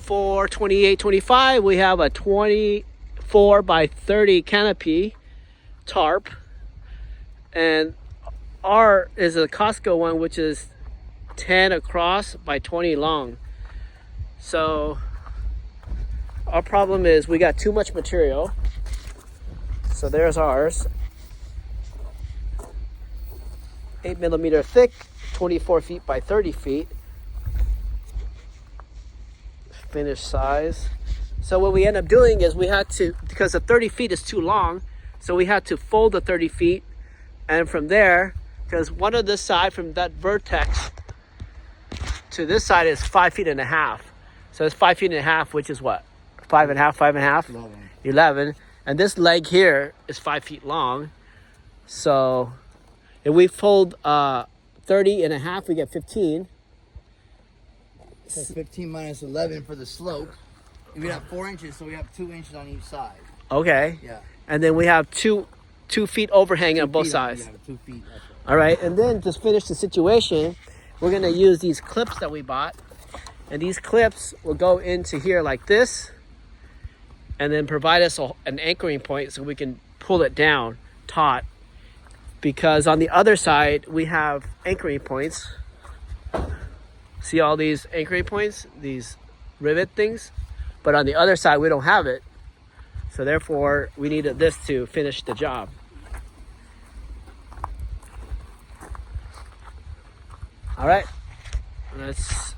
24, 28, 25, we have a 24 by 30 canopy tarp. And R is a Costco one, which is 10 across by 20 long. So our problem is we got too much material. So there's ours. 8mm thick, 24 feet by 30 feet. Finished size. So what we end up doing is we had to, because the 30 feet is too long, so we had to fold the 30 feet, and from there, because one of this side from that vertex to this side is 5.5 feet. So it's 5.5 feet, which is what? 5.5? 11. And this leg here is 5 feet long. So if we fold 30.5, we get 15. So 15 minus 11 for the slope. And we have 4 inches, so we have 2 inches on each side. Okay. Yeah. And then we have two feet overhang on both sides. Yeah, 2 feet. All right. And then to finish the situation, we're going to use these clips that we bought. And these clips will go into here like this. And then provide us an anchoring point so we can pull it down taut. Because on the other side, we have anchoring points. See all these anchoring points, these rivet things? But on the other side, we don't have it. So therefore, we needed this to finish the job. All right, let's